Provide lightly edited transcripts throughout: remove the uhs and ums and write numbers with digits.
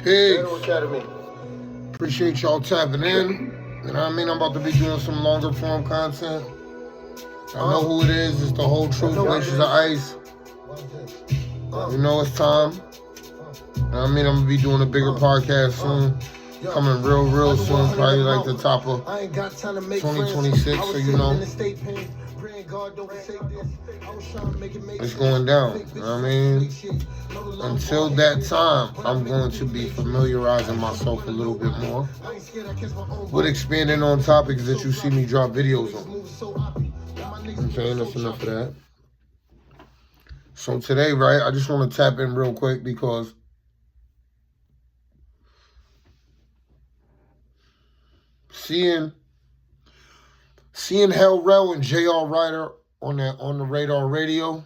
Peace. Appreciate y'all tapping in. You know what I mean? I'm about to be doing some longer form content. I know who it is. It's the whole truth, Glaciers of Ice. You know it's time. You know what I mean? I'm going to be doing a bigger podcast soon. Coming real soon. Probably like the top of 2026, so you know. It's going down. You know what I mean? Until that time, I'm going to be familiarizing myself a little bit more with expanding on topics that you see me drop videos on. I'm saying that's enough of that. So today, right, I just want to tap in real quick because seeing Rell and J.R. Ryder on the Radar Radio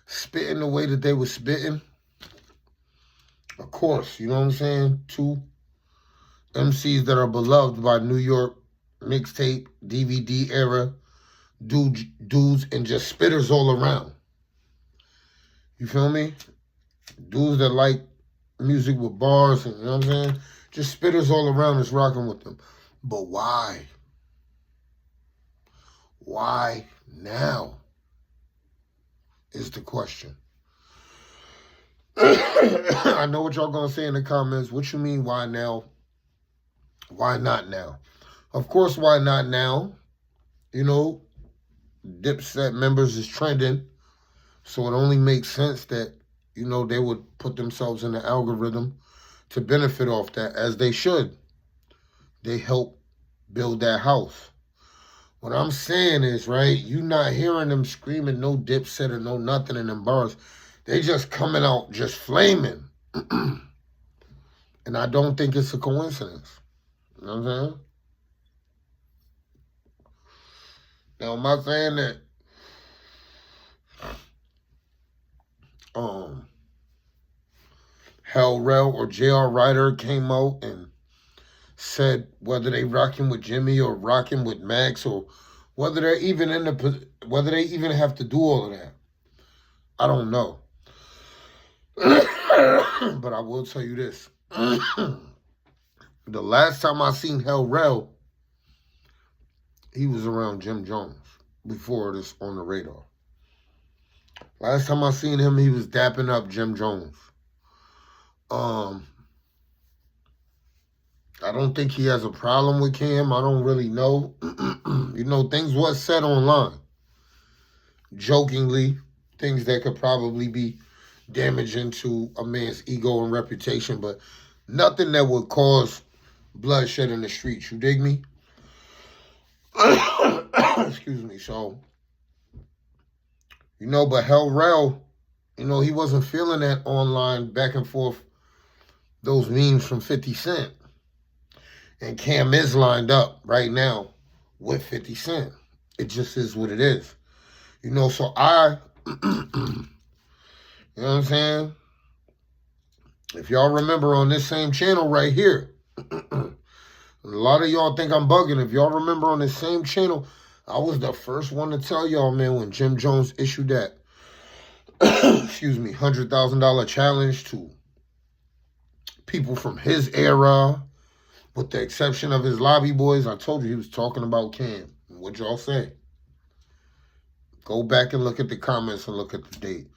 spitting the way that they were spitting, of course, you know what I'm saying? Two MCs that are beloved by New York mixtape, DVD era dudes and just spitters all around. You feel me? Dudes that like music with bars and, you know what I'm saying? Just spitters all around is rocking with them. But why? Why now is the question. I know what y'all gonna say in the comments. What you mean, why now? Why not now? Of course, why not now? You know, Dipset members is trending. So it only makes sense that, you know, they would put themselves in the algorithm to benefit off that, as they should. They help build that house. What I'm saying is, right, you not hearing them screaming no Dipset or no nothing in them bars. They just coming out just flaming. And I don't think it's a coincidence. You know what I'm saying? Now, am I saying that Rell or J.R. Ryder came out and said whether they rocking with Jimmy or rocking with Max or whether they're even whether they even have to do all of that? I don't know. But I will tell you this. The last time I seen Rell, he was around Jim Jones before this on the radar. Last time I seen him, he was dapping up Jim Jones. I don't think he has a problem with Cam. I don't really know. You know, things was said online. Jokingly, things that could probably be damaging to a man's ego and reputation, but nothing that would cause bloodshed in the streets. You dig me? Excuse me. So, you know, but Rell, you know, he wasn't feeling that online back and forth, those memes from 50 Cent. And Cam is lined up right now with 50 Cent. It just is what it is. You know, so you know what I'm saying? If y'all remember on this same channel right here, a lot of y'all think I'm bugging. If y'all remember on this same channel, I was the first one to tell y'all, man, when Jim Jones issued that, excuse me, $100,000 challenge to people from his era, with the exception of his lobby boys. I told you he was talking about Cam. What'd y'all say? Go back and look at the comments and look at the date.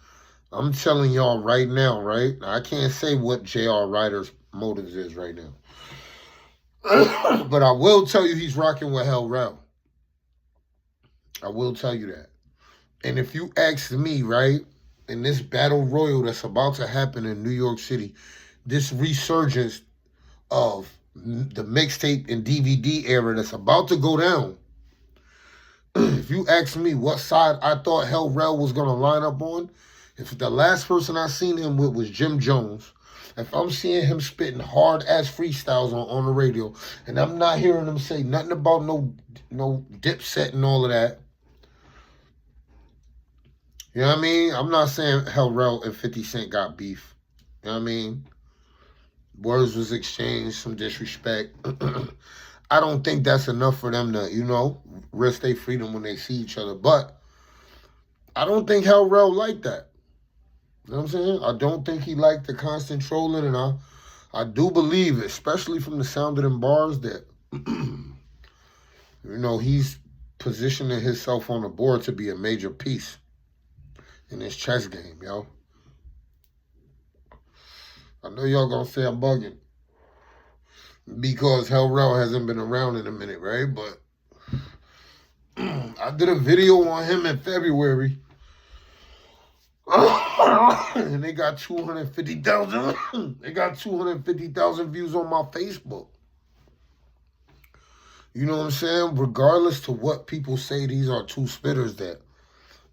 I'm telling y'all right now, right? I can't say what J.R. Ryder's motives is right now. But I will tell you he's rocking with Rell. I will tell you that. And if you ask me, right, in this battle royal that's about to happen in New York City, this resurgence of the mixtape and DVD era that's about to go down, if you ask me what side I thought Rell was going to line up on, if the last person I seen him with was Jim Jones, if I'm seeing him spitting hard-ass freestyles on the radio, and I'm not hearing him say nothing about no Dipset and all of that, you know what I mean? I'm not saying Rell and 50 Cent got beef. You know what I mean? Words was exchanged, some disrespect. I don't think that's enough for them to, you know, risk their freedom when they see each other. But I don't think Rell like that. You know what I'm saying? I don't think he liked the constant trolling, and I do believe, especially from the sound of them bars, that he's positioning himself on the board to be a major piece in this chess game, yo. I know y'all gonna say I'm bugging because Rell hasn't been around in a minute, right? But I did a video on him in February, and they got 250,000. They got 250,000 views on my Facebook. You know what I'm saying? Regardless to what people say, these are two spitters that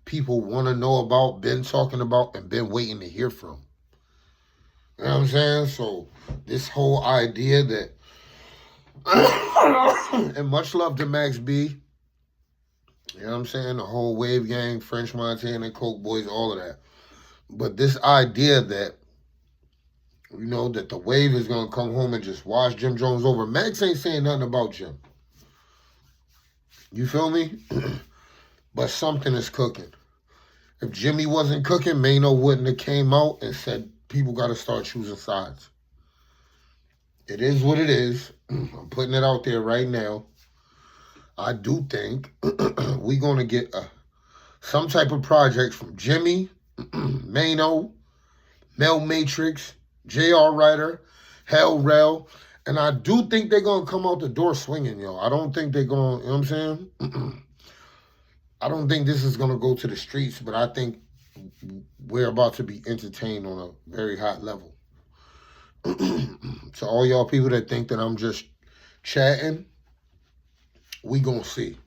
people want to know about, been talking about, and been waiting to hear from. You know what I'm saying? So this whole idea that, and much love to Max B, you know what I'm saying? The whole Wave Gang, French Montana, Coke Boys, all of that. But this idea that, that the Wave is going to come home and just wash Jim Jones over. Max ain't saying nothing about Jim. You feel me? But something is cooking. If Jimmy wasn't cooking, Mano wouldn't have came out and said, people got to start choosing sides. It is what it is. I'm putting it out there right now. I do think we're going to get some type of project from Jimmy, Mano, Mel Matrix, J.R. Ryder, Rell. And I do think they're going to come out the door swinging, yo. I don't think they're going to, you know what I'm saying? I don't think this is going to go to the streets, but I think we're about to be entertained on a very hot level. To all y'all people that think that I'm just chatting, we going to see.